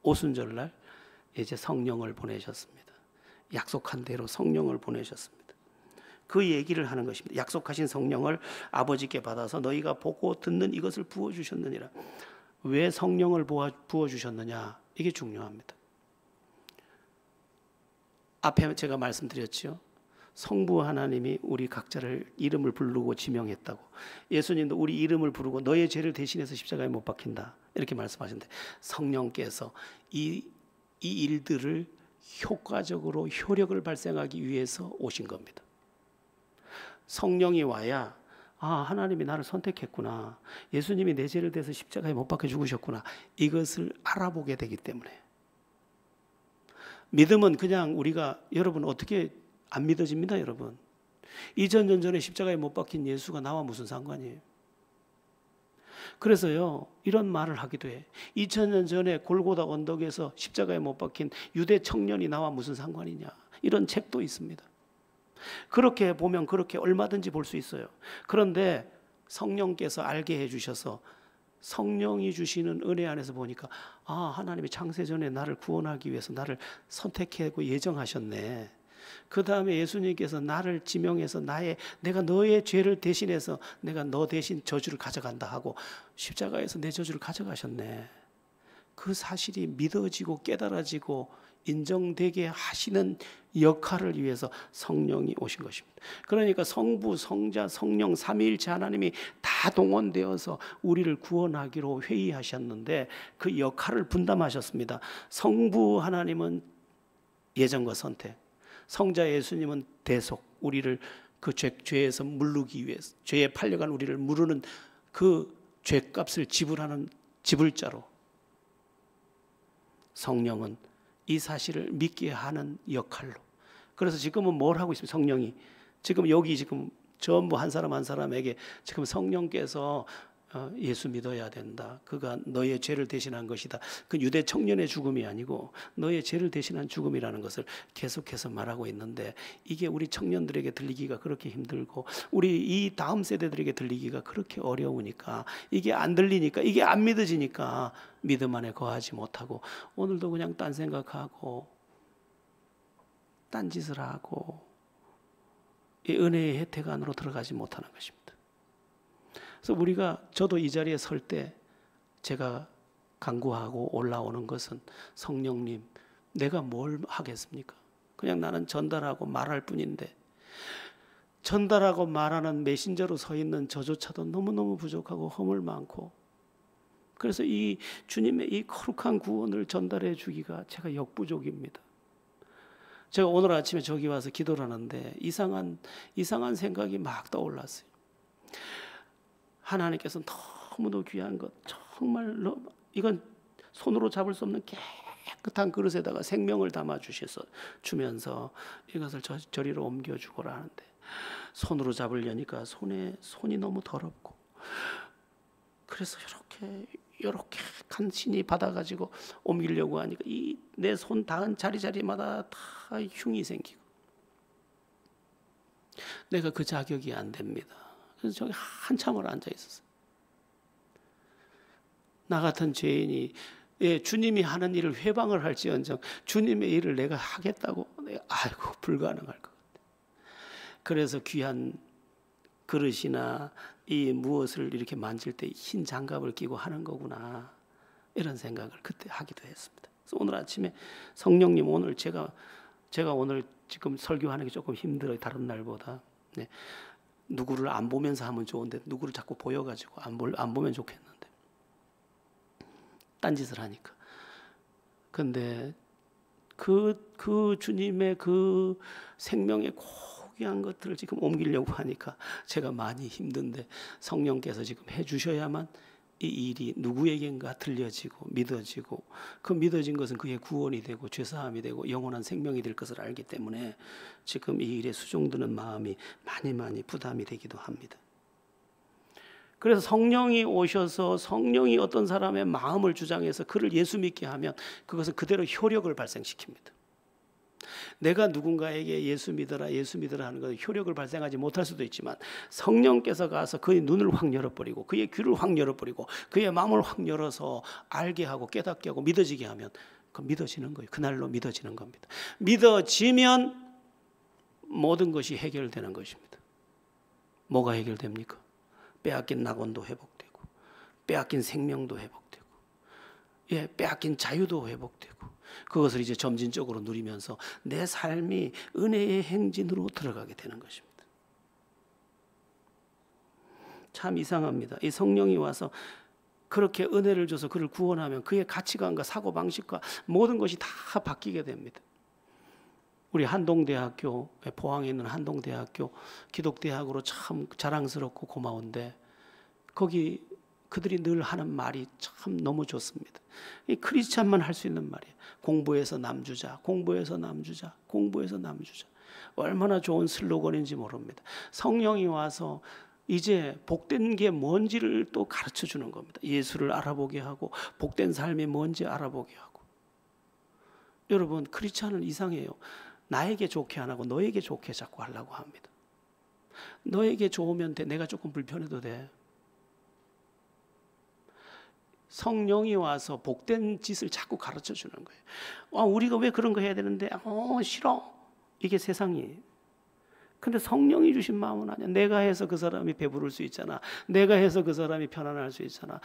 오순절날 이제 성령을 보내셨습니다. 약속한 대로 성령을 보내셨습니다. 그 얘기를 하는 것입니다. 약속하신 성령을 아버지께 받아서 너희가 보고 듣는 이것을 부어주셨느니라. 왜 성령을 부어주셨느냐? 이게 중요합니다. 앞에 제가 말씀드렸죠. 성부 하나님이 우리 각자를 이름을 부르고 지명했다고. 예수님도 우리 이름을 부르고 너의 죄를 대신해서 십자가에 못 박힌다. 이렇게 말씀하셨는데 성령께서 이 일들을 효과적으로 효력을 발생하기 위해서 오신 겁니다. 성령이 와야 하나님이 나를 선택했구나. 예수님이 내 죄를 대해서 십자가에 못 박혀 죽으셨구나. 이것을 알아보게 되기 때문에. 믿음은 그냥 우리가 여러분 어떻게 안 믿어집니다, 여러분. 2000년 전에 십자가에 못 박힌 예수가 나와 무슨 상관이에요? 그래서요, 이런 말을 하기도 해. 2000년 전에 골고다 언덕에서 십자가에 못 박힌 유대 청년이 나와 무슨 상관이냐. 이런 책도 있습니다. 그렇게 보면 그렇게 얼마든지 볼 수 있어요. 그런데 성령께서 알게 해주셔서 성령이 주시는 은혜 안에서 보니까 하나님이 창세전에 나를 구원하기 위해서 나를 선택하고 예정하셨네. 그 다음에 예수님께서 나를 지명해서 내가 너의 죄를 대신해서 내가 너 대신 저주를 가져간다 하고 십자가에서 내 저주를 가져가셨네. 그 사실이 믿어지고 깨달아지고 인정되게 하시는 역할을 위해서 성령이 오신 것입니다. 그러니까 성부, 성자, 성령 삼위일체 하나님이 다 동원되어서 우리를 구원하기로 회의하셨는데 그 역할을 분담하셨습니다. 성부 하나님은 예정과 선택, 성자 예수님은 대속, 우리를 그 죄에서 물르기 위해서, 죄에 팔려간 우리를 무르는 그 죄값을 지불하는 지불자로, 성령은 이 사실을 믿게 하는 역할로. 그래서 지금은 뭘 하고 있습니까? 성령이 지금 여기 지금 전부 한 사람 한 사람에게 지금 성령께서 예수 믿어야 된다. 그가 너의 죄를 대신한 것이다. 그 유대 청년의 죽음이 아니고 너의 죄를 대신한 죽음이라는 것을 계속해서 말하고 있는데, 이게 우리 청년들에게 들리기가 그렇게 힘들고 우리 이 다음 세대들에게 들리기가 그렇게 어려우니까, 이게 안 들리니까, 이게 안 믿어지니까 믿음 안에 거하지 못하고 오늘도 그냥 딴 생각하고 딴짓을 하고 이 은혜의 혜택 안으로 들어가지 못하는 것입니다. 그래서 저도 이 자리에 설 때 제가 간구하고 올라오는 것은, 성령님, 내가 뭘 하겠습니까? 그냥 나는 전달하고 말할 뿐인데, 전달하고 말하는 메신저로 서 있는 저조차도 너무너무 부족하고 허물 많고, 그래서 이 주님의 이 거룩한 구원을 전달해 주기가 제가 역부족입니다. 제가 오늘 아침에 저기 와서 기도를 하는데 이상한 생각이 막 떠올랐어요. 하나님께서 너무도 귀한 것, 정말 이건 손으로 잡을 수 없는 깨끗한 그릇에다가 생명을 담아 주면서 이것을 저리로 옮겨주거라 하는데, 손으로 잡으려니까 손이 너무 더럽고, 그래서 이렇게 간신히 받아가지고 옮기려고 하니까 이 내 손 닿은 자리마다 다 흉이 생기고, 내가 그 자격이 안 됩니다. 그래서 저기 한참을 앉아 있었어요. 나 같은 죄인이 주님이 하는 일을 회방을 할지언정 주님의 일을 내가 하겠다고, 불가능할 것 같아. 그래서 귀한 그릇이나 이 무엇을 이렇게 만질 때 흰 장갑을 끼고 하는 거구나, 이런 생각을 그때 하기도 했습니다. 그래서 오늘 아침에 성령님, 오늘 제가 오늘 지금 설교하는 게 조금 힘들어요. 다른 날보다. 네. 누구를 안 보면서 하면 좋은데 누구를 자꾸 보여가지고 안 보면 좋겠는데 딴짓을 하니까. 근데 그 주님의 그 생명의 고귀한 것들을 지금 옮기려고 하니까 제가 많이 힘든데, 성령께서 지금 해주셔야만 이 일이 누구에겐가 들려지고 믿어지고, 그 믿어진 것은 그의 구원이 되고 죄사함이 되고 영원한 생명이 될 것을 알기 때문에 지금 이 일에 수종드는 마음이 많이 부담이 되기도 합니다. 그래서 성령이 오셔서 성령이 어떤 사람의 마음을 주장해서 그를 예수 믿게 하면 그것은 그대로 효력을 발생시킵니다. 내가 누군가에게 예수 믿어라 하는 것은 효력을 발생하지 못할 수도 있지만, 성령께서 가서 그의 눈을 확 열어버리고 그의 귀를 확 열어버리고 그의 마음을 확 열어서 알게 하고 깨닫게 하고 믿어지게 하면 그 믿어지는 거예요. 그날로 믿어지는 겁니다. 믿어지면 모든 것이 해결되는 것입니다. 뭐가 해결됩니까? 빼앗긴 낙원도 회복되고, 빼앗긴 생명도 회복되고, 빼앗긴 자유도 회복되고, 그것을 이제 점진적으로 누리면서 내 삶이 은혜의 행진으로 들어가게 되는 것입니다. 참 이상합니다. 이 성령이 와서 그렇게 은혜를 줘서 그를 구원하면 그의 가치관과 사고방식과 모든 것이 다 바뀌게 됩니다. 우리 한동대학교, 포항에 있는 한동대학교 기독대학으로 참 자랑스럽고 고마운데, 거기 그들이 늘 하는 말이 참 너무 좋습니다. 이 크리스찬만 할 수 있는 말이에요. 공부해서 남주자, 공부해서 남주자, 공부해서 남주자. 얼마나 좋은 슬로건인지 모릅니다. 성령이 와서 이제 복된 게 뭔지를 또 가르쳐 주는 겁니다. 예수를 알아보게 하고 복된 삶이 뭔지 알아보게 하고. 여러분, 크리스찬은 이상해요. 나에게 좋게 안 하고 너에게 좋게 자꾸 하려고 합니다. 너에게 좋으면 돼. 내가 조금 불편해도 돼. 성령이 와서 복된 짓을 자꾸 가르쳐 주는 거예요. 우리가 왜 그런 거 해야 되는데 싫어. 이게 세상이. 근데 성령이 주신 마음은 아니야. 내가 해서 그 사람이 배부를 수 있잖아. 내가 해서 그 사람이 편안할 수 있잖아.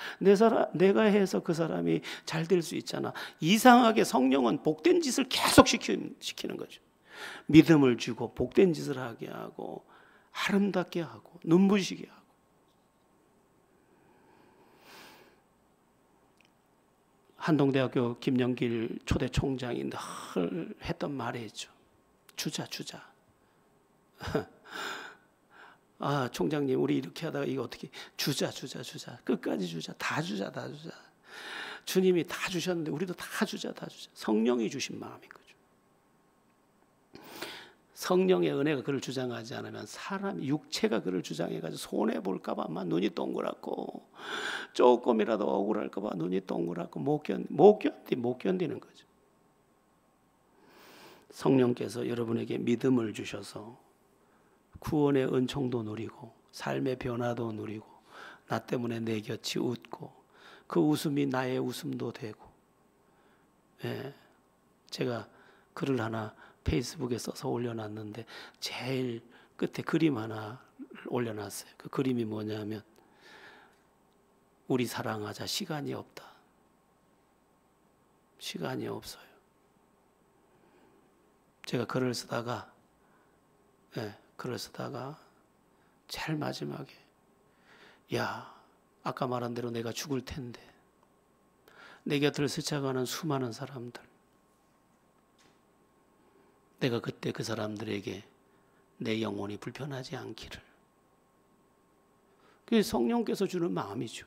내가 해서 그 사람이 잘 될 수 있잖아. 이상하게 성령은 복된 짓을 계속 시키는 거죠. 믿음을 주고 복된 짓을 하게 하고 아름답게 하고 눈부시게 하고. 한동대학교 김영길 초대 총장이 늘 했던 말이 있죠. 주자. 총장님 우리 이렇게 하다가 이거 어떻게 주자. 끝까지 주자. 다 주자. 주님이 다 주셨는데 우리도 다 주자. 성령이 주신 마음인 거죠. 성령의 은혜가 그를 주장하지 않으면 사람 육체가 그를 주장해가지고 손해 볼까 봐 막 눈이 동그랗고 조금이라도 억울할까 봐 눈이 동그랗고 못 견디는 거죠. 성령께서 여러분에게 믿음을 주셔서 구원의 은총도 누리고 삶의 변화도 누리고 나 때문에 내 곁이 웃고 그 웃음이 나의 웃음도 되고. 제가 글을 하나 페이스북에 써서 올려놨는데 제일 끝에 그림 하나 올려놨어요. 그 그림이 뭐냐면 우리 사랑하자. 시간이 없다. 시간이 없어요. 제가 글을 쓰다가 제일 마지막에 아까 말한 대로 내가 죽을 텐데 내 곁을 스쳐가는 수많은 사람들, 내가 그때 그 사람들에게 내 영혼이 불편하지 않기를. 그게 성령께서 주는 마음이죠.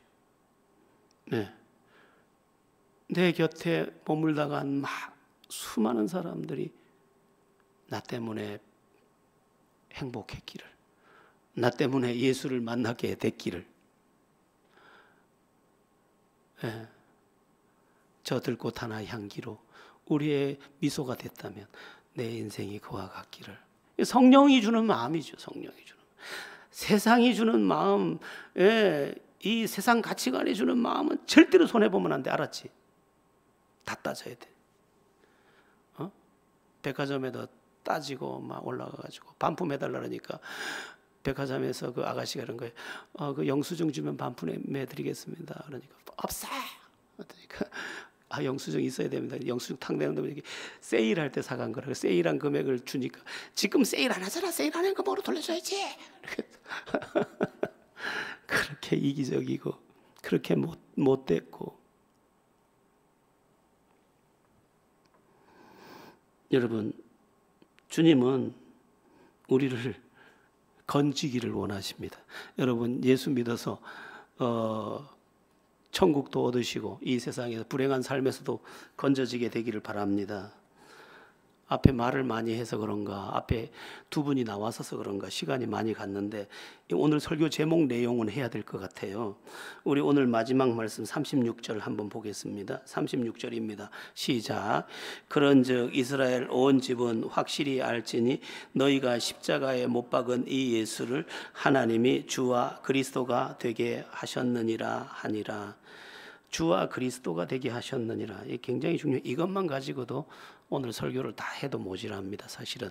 내 곁에 머물다가 수많은 사람들이 나 때문에 행복했기를, 나 때문에 예수를 만나게 됐기를. 저 들꽃 하나 향기로 우리의 미소가 됐다면 내 인생이 그와 같기를. 성령이 주는 마음이죠. 성령이 주는. 세상이 주는 마음, 이 세상 가치관이 주는 마음은 절대로 손해보면 안 돼. 알았지? 다 따져야 돼. 백화점에도 따지고 막 올라가가지고 반품 해달라니까 백화점에서 그 아가씨가 그런 거예요. 그 영수증 주면 반품해 드리겠습니다. 그러니까 없어. 그러니까 영수증 있어야 됩니다. 영수증 탁 내는데 이렇게 세일할 때 사간 거라. 세일한 금액을 주니까 지금 세일 안 하잖아. 세일 안 하는 거 뭐로 돌려줘야지. 그렇게 이기적이고 그렇게 못됐고. 여러분, 주님은 우리를 건지기를 원하십니다. 여러분, 예수 믿어서 천국도 얻으시고 이 세상에서 불행한 삶에서도 건져지게 되기를 바랍니다. 앞에 말을 많이 해서 그런가, 앞에 두 분이 나와서서 그런가 시간이 많이 갔는데 오늘 설교 제목 내용은 해야 될 것 같아요. 우리 오늘 마지막 말씀 36절 한번 보겠습니다. 36절입니다. 시작. 그런즉 이스라엘 온 집은 확실히 알지니 너희가 십자가에 못 박은 이 예수를 하나님이 주와 그리스도가 되게 하셨느니라 하니라. 주와 그리스도가 되게 하셨느니라. 이 굉장히 중요해요. 이것만 가지고도 오늘 설교를 다 해도 모자랍니다. 사실은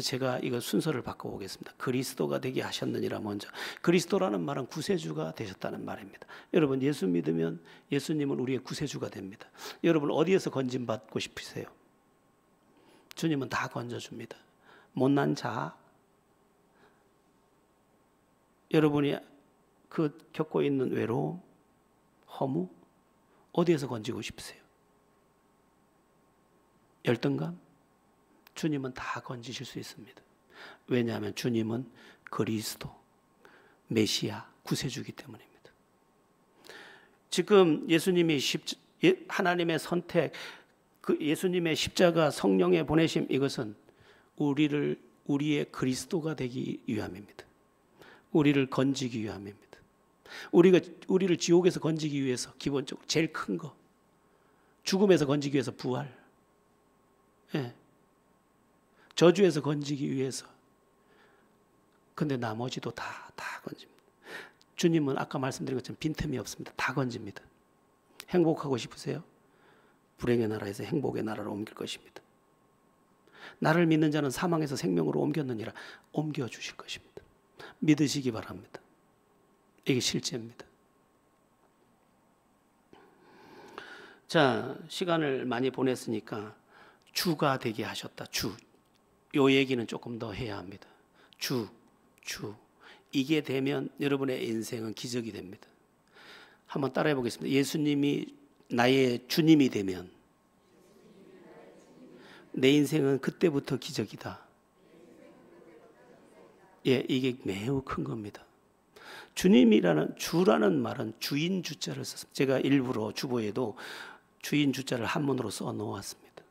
제가 이거 순서를 바꿔보겠습니다. 그리스도가 되게 하셨느니라. 먼저 그리스도라는 말은 구세주가 되셨다는 말입니다. 여러분, 예수 믿으면 예수님은 우리의 구세주가 됩니다. 여러분, 어디에서 건짐받고 싶으세요? 주님은 다 건져줍니다. 못난 자, 여러분이 겪고 있는 외로움, 허무, 어디에서 건지고 싶으세요? 열등감? 주님은 다 건지실 수 있습니다. 왜냐하면 주님은 그리스도, 메시아, 구세주이기 때문입니다. 지금 예수님이 하나님의 선택, 그 예수님의 십자가, 성령의 보내심, 이것은 우리의 그리스도가 되기 위함입니다. 우리를 건지기 위함입니다. 우리를 지옥에서 건지기 위해서 기본적으로 제일 큰 거, 죽음에서 건지기 위해서 부활. 저주에서 건지기 위해서. 근데 나머지도 다 건집니다. 주님은 아까 말씀드린 것처럼 빈틈이 없습니다. 다 건집니다. 행복하고 싶으세요? 불행의 나라에서 행복의 나라로 옮길 것입니다. 나를 믿는 자는 사망에서 생명으로 옮겼느니라. 옮겨주실 것입니다. 믿으시기 바랍니다. 이게 실제입니다. 자, 시간을 많이 보냈으니까 주가 되게 하셨다. 주. 요 얘기는 조금 더 해야 합니다. 주. 이게 되면 여러분의 인생은 기적이 됩니다. 한번 따라해 보겠습니다. 예수님이 나의 주님이 되면 내 인생은 그때부터 기적이다. 예, 이게 매우 큰 겁니다. 주라는 말은 주인 주자를 썼습니다. 제가 일부러 주보에도 주인 주자를 한문으로 써 놓았습니다.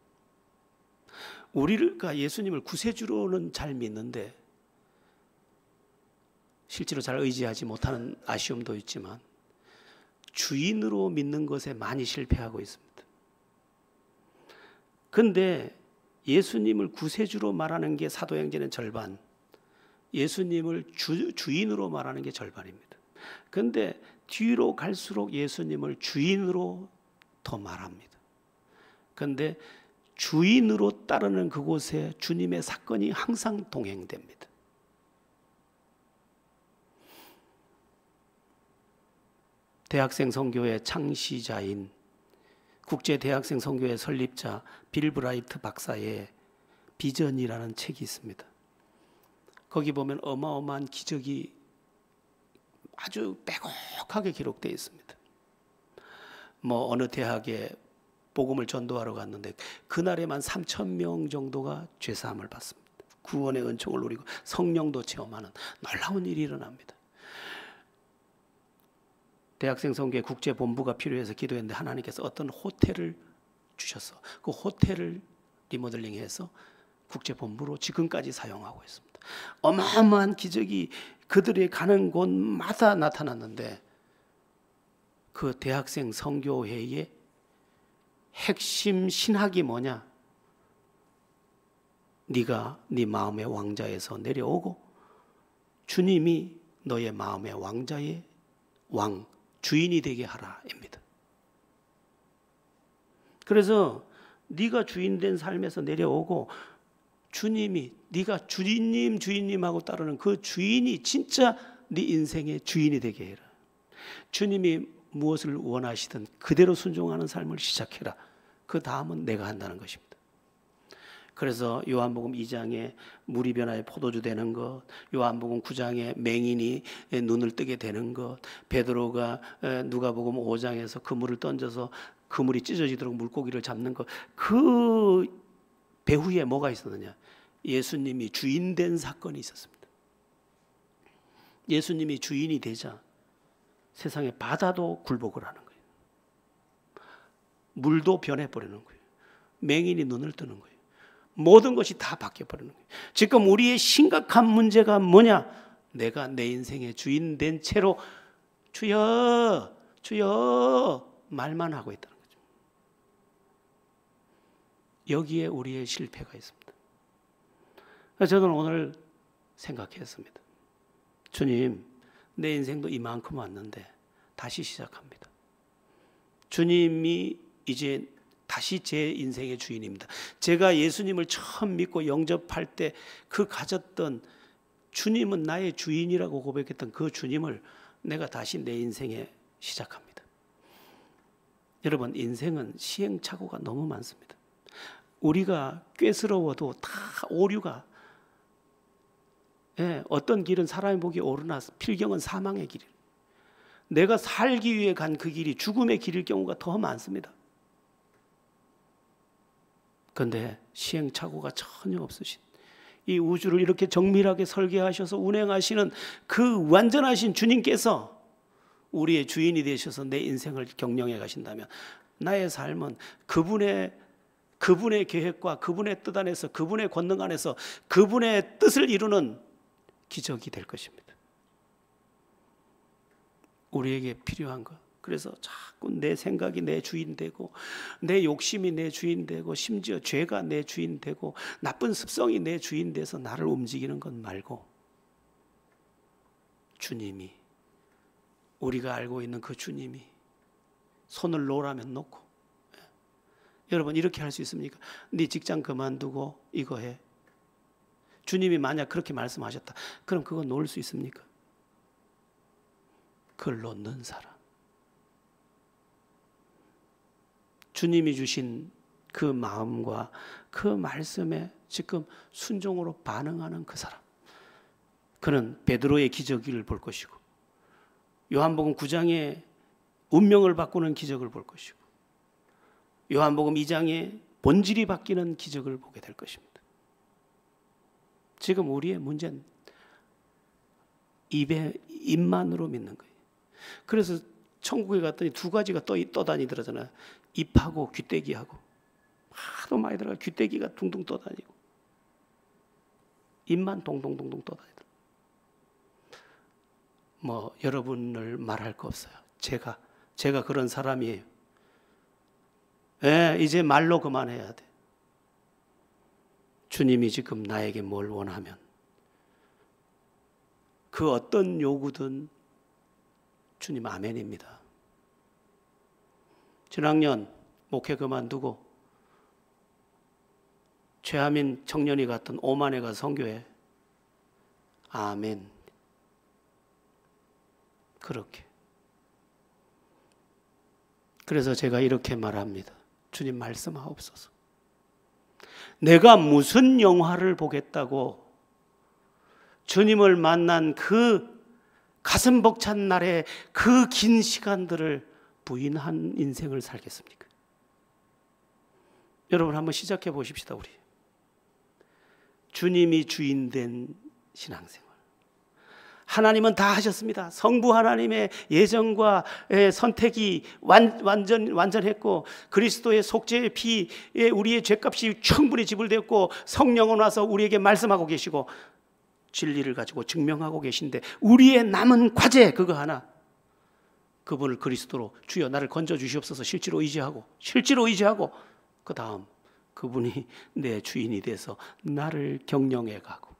우리가 예수님을 구세주로는 잘 믿는데 실제로 잘 의지하지 못하는 아쉬움도 있지만 주인으로 믿는 것에 많이 실패하고 있습니다. 그런데 예수님을 구세주로 말하는 게 사도행전의 절반, 예수님을 주인으로 말하는 게 절반입니다. 그런데 뒤로 갈수록 예수님을 주인으로 더 말합니다. 그런데 주인으로 따르는 그곳에 주님의 사건이 항상 동행됩니다. 대학생 선교의 창시자인 국제대학생 선교회 설립자 빌 브라이트 박사의 비전이라는 책이 있습니다. 거기 보면 어마어마한 기적이 아주 빼곡하게 기록되어 있습니다. 뭐 어느 대학에 복음을 전도하러 갔는데 그날에만 3,000명 정도가 죄사함을 받습니다. 구원의 은총을 누리고 성령도 체험하는 놀라운 일이 일어납니다. 대학생 선교회 국제본부가 필요해서 기도했는데 하나님께서 어떤 호텔을 주셔서 그 호텔을 리모델링해서 국제본부로 지금까지 사용하고 있습니다. 어마어마한 기적이 그들이 가는 곳마다 나타났는데 그 대학생 선교회의 핵심 신학이 뭐냐? 네가 네 마음의 왕자에서 내려오고 주님이 너의 마음의 왕자의 왕 주인이 되게 하라입니다. 그래서 네가 주인 된 삶에서 내려오고 주님이 네가 주인님하고 따르는 그 주인이 진짜 네 인생의 주인이 되게 해라. 주님이 무엇을 원하시든 그대로 순종하는 삶을 시작해라. 그 다음은 내가 한다는 것입니다. 그래서 요한복음 2장에 물이 변하여 포도주 되는 것, 요한복음 9장에 맹인이 눈을 뜨게 되는 것, 베드로가 누가복음 5장에서 그물을 던져서 그물이 찢어지도록 물고기를 잡는 것, 그 배후에 뭐가 있었느냐? 예수님이 주인 된 사건이 있었습니다. 예수님이 주인이 되자 세상의 바다도 굴복을 하는 거예요. 물도 변해버리는 거예요. 맹인이 눈을 뜨는 거예요. 모든 것이 다 바뀌어버리는 거예요. 지금 우리의 심각한 문제가 뭐냐? 내가 내 인생의 주인 된 채로 주여 주여 말만 하고 있다는 거죠. 여기에 우리의 실패가 있습니다. 그래서 저는 오늘 생각했습니다. 주님, 내 인생도 이만큼 왔는데 다시 시작합니다. 주님이 이제 다시 제 인생의 주인입니다. 제가 예수님을 처음 믿고 영접할 때 그 가졌던 주님은 나의 주인이라고 고백했던 그 주님을 내가 다시 내 인생에 시작합니다. 여러분, 인생은 시행착오가 너무 많습니다. 우리가 꾀스러워도 다 오류가, 어떤 길은 사람이 보기 옳으나 필경은 사망의 길이에요. 내가 살기 위해 간 그 길이 죽음의 길일 경우가 더 많습니다. 그런데 시행착오가 전혀 없으신, 이 우주를 이렇게 정밀하게 설계하셔서 운행하시는 그 완전하신 주님께서 우리의 주인이 되셔서 내 인생을 경영해 가신다면 나의 삶은 그분의 계획과 그분의 뜻 안에서, 그분의 권능 안에서 그분의 뜻을 이루는 기적이 될 것입니다. 우리에게 필요한 것, 그래서 자꾸 내 생각이 내 주인 되고 내 욕심이 내 주인 되고 심지어 죄가 내 주인 되고 나쁜 습성이 내 주인 돼서 나를 움직이는 것 말고 주님이, 우리가 알고 있는 그 주님이 손을 놓으라면 놓고, 여러분 이렇게 할 수 있습니까? 네 직장 그만두고 이거 해. 주님이 만약 그렇게 말씀하셨다. 그럼 그거 놓을 수 있습니까? 그걸 놓는 사람. 주님이 주신 그 마음과 그 말씀에 지금 순종으로 반응하는 그 사람. 그는 베드로의 기적을 볼 것이고 요한복음 9장에 운명을 바꾸는 기적을 볼 것이고 요한복음 2장에 본질이 바뀌는 기적을 보게 될 것입니다. 지금 우리의 문제는 입만으로 믿는 거예요. 그래서 천국에 갔더니 두 가지가 떠다니더라잖아요. 입하고 귀때기하고. 하도 많이 들어가. 귀때기가 둥둥 떠다니고 입만 동동동동 떠다니더라고요. 뭐 여러분을 말할 거 없어요. 제가 그런 사람이에요. 이제 말로 그만해야 돼. 주님이 지금 나에게 뭘 원하면 그 어떤 요구든 주님 아멘입니다. 지난학년 목회 그만두고 최하민 청년이 갔던 오만에 가 선교회. 아멘. 그렇게. 그래서 제가 이렇게 말합니다. 주님 말씀하옵소서. 내가 무슨 영화를 보겠다고 주님을 만난 그 가슴 벅찬 날의 그 긴 시간들을 부인한 인생을 살겠습니까? 여러분 한번 시작해 보십시다. 우리 주님이 주인 된 신앙생활. 하나님은 다 하셨습니다. 성부 하나님의 예정과 선택이 완전했고 그리스도의 속죄의 피에 우리의 죄값이 충분히 지불되었고 성령은 와서 우리에게 말씀하고 계시고 진리를 가지고 증명하고 계신데 우리의 남은 과제 그거 하나, 그분을 그리스도로 주여 나를 건져 주시옵소서 실제로 의지하고 그 다음 그분이 내 주인이 돼서 나를 경영해 가고.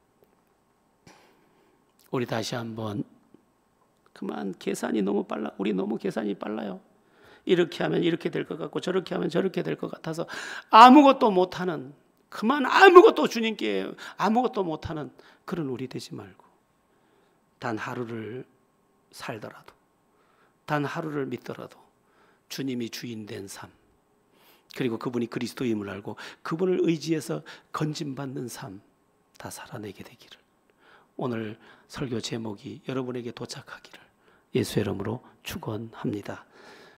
우리 다시 한번 그만 계산이 너무 빨라. 우리 너무 계산이 빨라요. 이렇게 하면 이렇게 될 것 같고 저렇게 하면 저렇게 될 것 같아서 아무것도 못하는, 그만 아무것도 주님께 아무것도 못하는 그런 우리 되지 말고 단 하루를 살더라도 단 하루를 믿더라도 주님이 주인 된 삶, 그리고 그분이 그리스도임을 알고 그분을 의지해서 건짐받는 삶 다 살아내게 되기를 오늘 설교 제목이 여러분에게 도착하기를 예수의 이름으로 축원합니다.